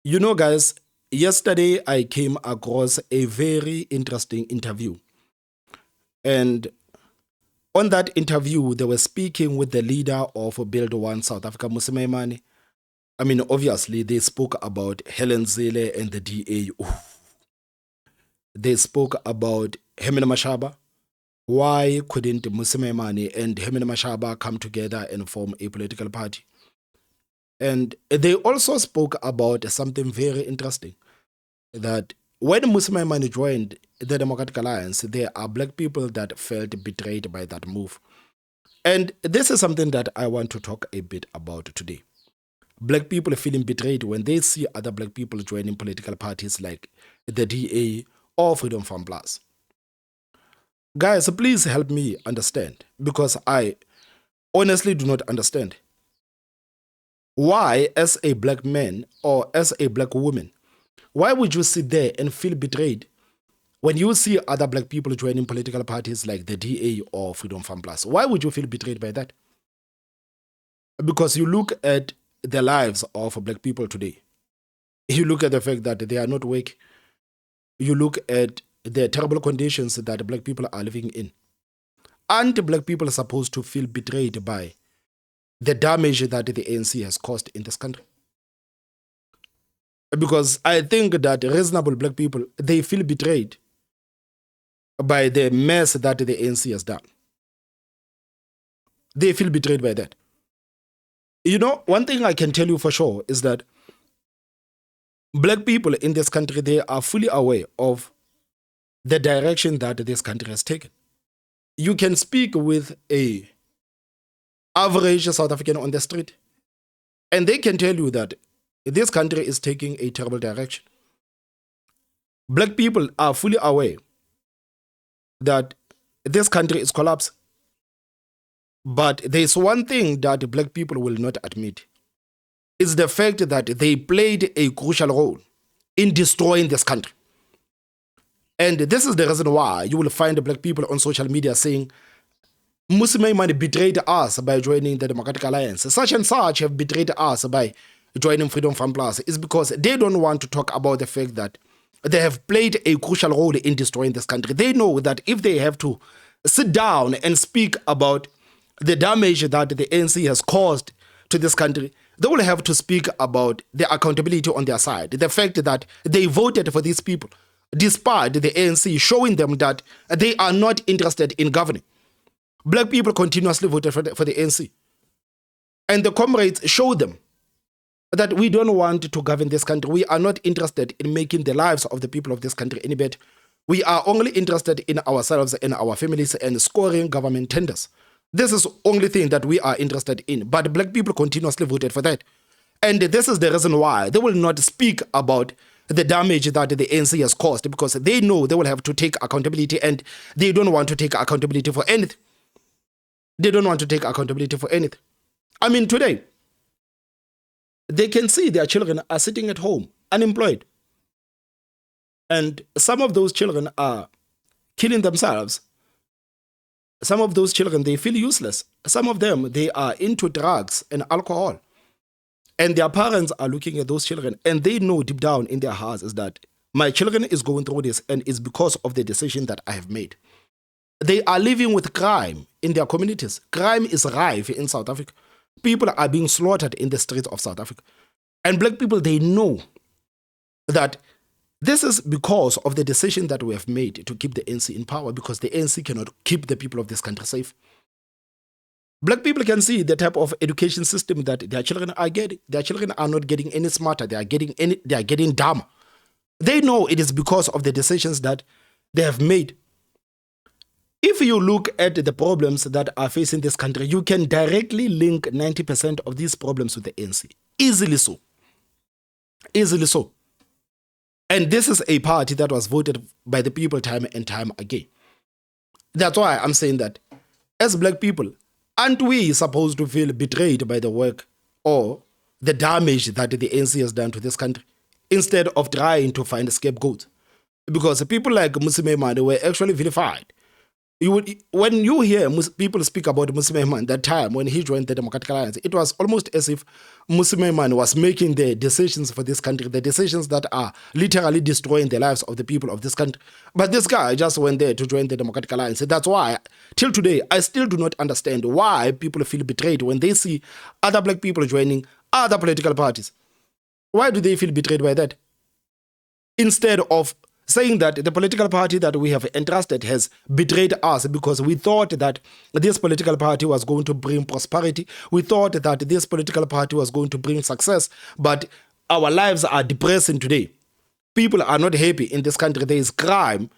You know, guys, yesterday I came across a very interesting interview. And on that interview, they were speaking with the leader of Build One South Africa, Musman. I mean, obviously, they spoke about Helen Zille and the DA. Oof. They spoke about Hemina Mashaba. Why couldn't Musman and Hemina Mashaba come together and form a political party? And they also spoke about something very interesting that when Musman joined the Democratic Alliance, there are black people that felt betrayed by that move. And this is something that I want to talk a bit about today. Black people feeling betrayed when they see other black people joining political parties like the DA or Freedom Farm Plus. Guys, please help me understand because I honestly do not understand. Why, as a black man or as a black woman, why would you sit there and feel betrayed when you see other black people joining political parties like the DA or Freedom Farm Plus? Why would you feel betrayed by that? Because you look at the lives of black people today. You look at the fact that they are not working. You look at the terrible conditions that black people are living in. Aren't black people supposed to feel betrayed by the damage that the ANC has caused in this country? Because I think that reasonable black people, they feel betrayed by the mess that the ANC has done. They feel betrayed by that. You know, one thing I can tell you for sure is that black people in this country, they are fully aware of the direction that this country has taken. You can speak with a average South African on the street, and they can tell you that this country is taking a terrible direction. Black people are fully aware that this country is collapsing. But there's one thing that black people will not admit. It's the fact that they played a crucial role in destroying this country. And this is the reason why you will find black people on social media saying, Musman betrayed us by joining the Democratic Alliance. Such and such have betrayed us by joining Freedom Farm Plus. It's because they don't want to talk about the fact that they have played a crucial role in destroying this country. They know that if they have to sit down and speak about the damage that the ANC has caused to this country, they will have to speak about the accountability on their side. The fact that they voted for these people, despite the ANC showing them that they are not interested in governing. Black people continuously voted for the ANC. And the comrades show them that we don't want to govern this country. We are not interested in making the lives of the people of this country any better. We are only interested in ourselves and our families and scoring government tenders. This is the only thing that we are interested in. But black people continuously voted for that. And this is the reason why they will not speak about the damage that the ANC has caused, because they know they will have to take accountability, and they don't want to take accountability for anything. They don't want to take accountability for anything. I mean, today, they can see their children are sitting at home, unemployed. And some of those children are killing themselves. Some of those children, they feel useless. Some of them, they are into drugs and alcohol. And their parents are looking at those children, and they know deep down in their hearts is that my children is going through this, and it's because of the decision that I have made. They are living with crime in their communities. Crime is rife in South Africa. People are being slaughtered in the streets of South Africa. And black people, they know that this is because of the decision that we have made to keep the ANC in power, because the ANC cannot keep the people of this country safe. Black people can see the type of education system that their children are getting. Their children are not getting any smarter. They are getting dumber. They know it is because of the decisions that they have made. If you look at the problems that are facing this country, you can directly link 90% of these problems with the ANC. Easily so. Easily so. And this is a party that was voted by the people time and time again. That's why I'm saying that as black people, aren't we supposed to feel betrayed by the work or the damage that the ANC has done to this country, instead of trying to find a scapegoat? Because people like Musman, they were actually vilified. You would, when you hear people speak about Musman that time when he joined the Democratic Alliance, it was almost as if Musman was making the decisions for this country, the decisions that are literally destroying the lives of the people of this country. But this guy just went there to join the Democratic Alliance. That's why, till today, I still do not understand why people feel betrayed when they see other black people joining other political parties. Why do they feel betrayed by that? Instead of saying that the political party that we have entrusted has betrayed us because we thought that this political party was going to bring prosperity. We thought that this political party was going to bring success, but our lives are depressing today. People are not happy in this country. There is crime.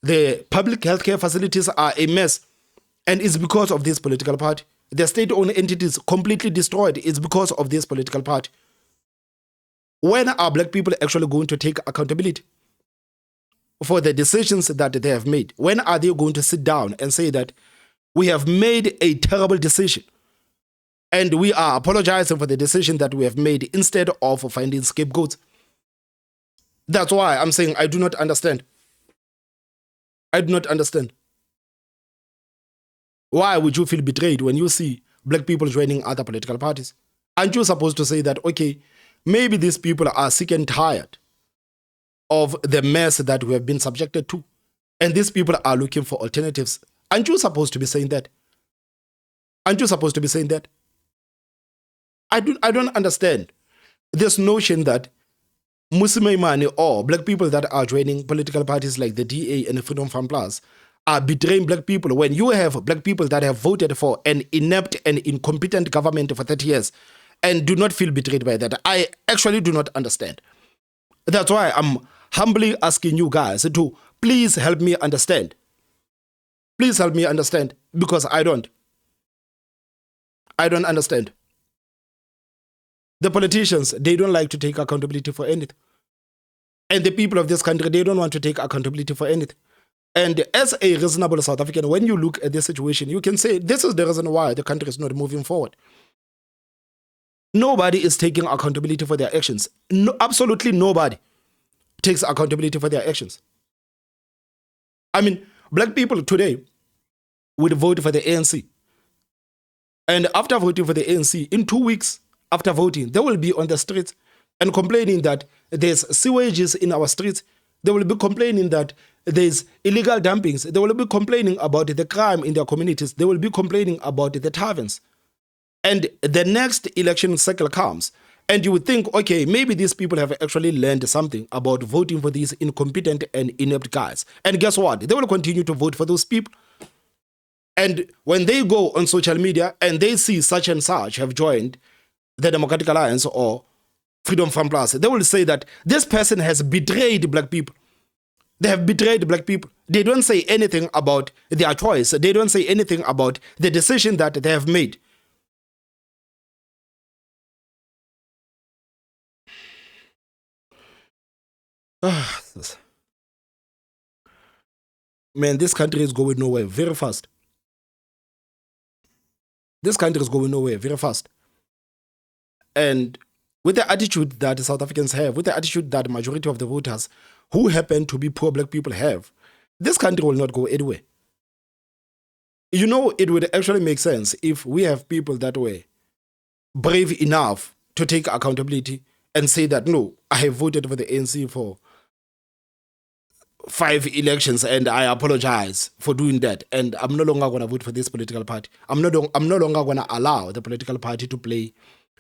The public healthcare facilities are a mess. And it's because of this political party. The state-owned entities completely destroyed. It's because of this political party. When are black people actually going to take accountability for the decisions that they have made? When are they going to sit down and say that we have made a terrible decision and we are apologizing for the decision that we have made instead of finding scapegoats? That's why I'm saying I do not understand. I do not understand. Why would you feel betrayed when you see black people joining other political parties? Aren't you supposed to say that, okay, maybe these people are sick and tired of the mess that we have been subjected to, and these people are looking for alternatives? Aren't you supposed to be saying that? Aren't you supposed to be saying that? I don't understand this notion that Musman or black people that are joining political parties like the DA and the Freedom Farm Plus are betraying black people when you have black people that have voted for an inept and incompetent government for 30 years and do not feel betrayed by that. I actually do not understand. That's why I'm humbly asking you guys to please help me understand. Please help me understand, because I don't understand. The politicians, they don't like to take accountability for anything. And the people of this country, they don't want to take accountability for anything. And as a reasonable South African, when you look at this situation, you can say this is the reason why the country is not moving forward. Nobody is taking accountability for their actions. No, absolutely nobody takes accountability for their actions. I mean, black people today would vote for the ANC. And after voting for the ANC, in 2 weeks after voting, they will be on the streets and complaining that there's sewages in our streets. They will be complaining that there's illegal dumpings. They will be complaining about the crime in their communities. They will be complaining about the taverns. And the next election cycle comes, and you would think, okay, maybe these people have actually learned something about voting for these incompetent and inept guys. And guess what? They will continue to vote for those people. And when they go on social media and they see such and such have joined the Democratic Alliance or Freedom Farm Plus, they will say that this person has betrayed black people. They have betrayed black people. They don't say anything about their choice. They don't say anything about the decision that they have made. Man, this country is going nowhere very fast. This country is going nowhere very fast. And with the attitude that South Africans have, with the attitude that the majority of the voters who happen to be poor black people have, this country will not go anywhere. You know, it would actually make sense if we have people that were brave enough to take accountability and say that, no, I have voted for the ANC for 5 elections and I apologize for doing that. And I'm no longer going to vote for this political party. I'm no longer going to allow the political party to play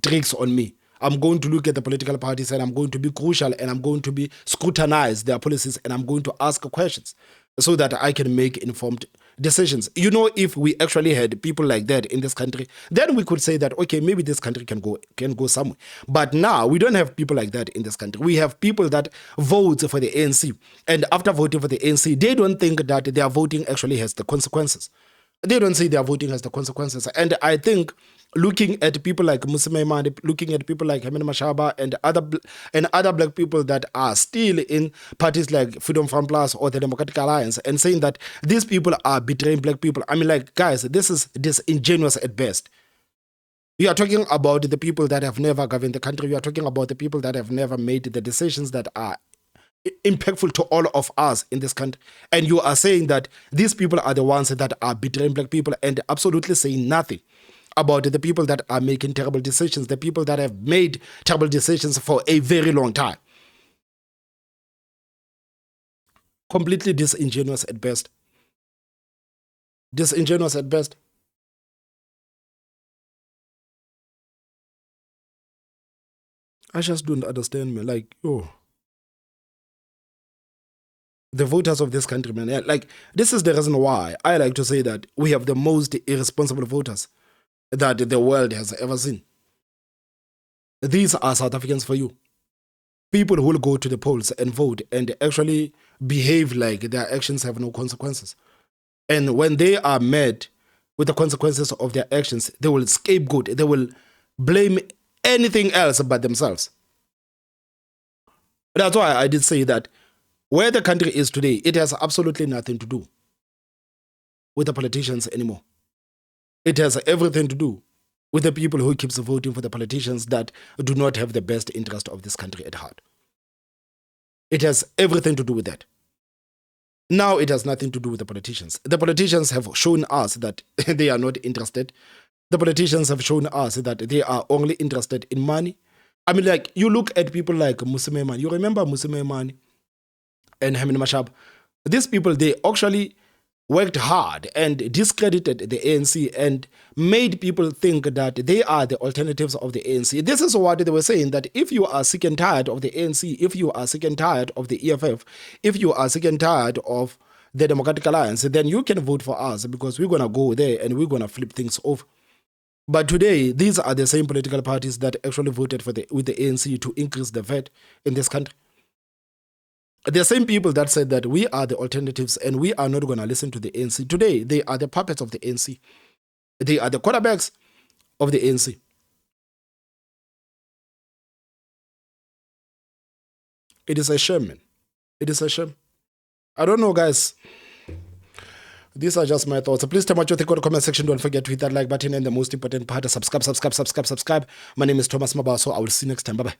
tricks on me. I'm going to look at the political parties and I'm going to be crucial and I'm going to be scrutinize their policies and I'm going to ask questions so that I can make informed decisions. You know, if we actually had people like that in this country, then we could say that, okay, maybe this country can go somewhere. But now we don't have people like that in this country. We have people that vote for the ANC, and after voting for the ANC, they don't think that their voting actually has the consequences. They don't say their voting has the consequences. And I think looking at people like Musman, looking at people like Hamin Mashaba and other black people that are still in parties like Freedom Farm Plus or the Democratic Alliance and saying that these people are betraying black people. I mean, like, guys, this is disingenuous at best. You are talking about the people that have never governed the country. You are talking about the people that have never made the decisions that are impactful to all of us in this country. And you are saying that these people are the ones that are betraying black people and absolutely saying nothing about the people that are making terrible decisions, the people that have made terrible decisions for a very long time. Completely disingenuous at best. Disingenuous at best. I just don't understand, man. Like, oh. The voters of this country, man. Like, this is the reason why I like to say that we have the most irresponsible voters that the world has ever seen. These are South Africans for you. People who will go to the polls and vote and actually behave like their actions have no consequences. And when they are met with the consequences of their actions, they will scapegoat, they will blame anything else but themselves. That's why I did say that where the country is today, it has absolutely nothing to do with the politicians anymore. It has everything to do with the people who keeps voting for the politicians that do not have the best interest of this country at heart. It has everything to do with that. Now it has nothing to do with the politicians. The politicians have shown us that they are not interested. The politicians have shown us that they are only interested in money. I mean, like, you look at people like Musman. You remember Musman and Hamin Mashab? These people, they actually worked hard and discredited the ANC and made people think that they are the alternatives of the ANC. This is what they were saying, that if you are sick and tired of the ANC, if you are sick and tired of the EFF, if you are sick and tired of the Democratic Alliance, then you can vote for us because we're going to go there and we're going to flip things over. But today, these are the same political parties that actually voted with the ANC to increase the VAT in this country. The same people that said that we are the alternatives and we are not going to listen to the ANC. Today, they are the puppets of the ANC. They are the quarterbacks of the ANC. It is a shame, man. It is a shame. I don't know, guys. These are just my thoughts. So please tell me what you think in the comment section. Don't forget to hit that like button and the most important part, subscribe. My name is Thomas Mabaso. I will see you next time. Bye-bye.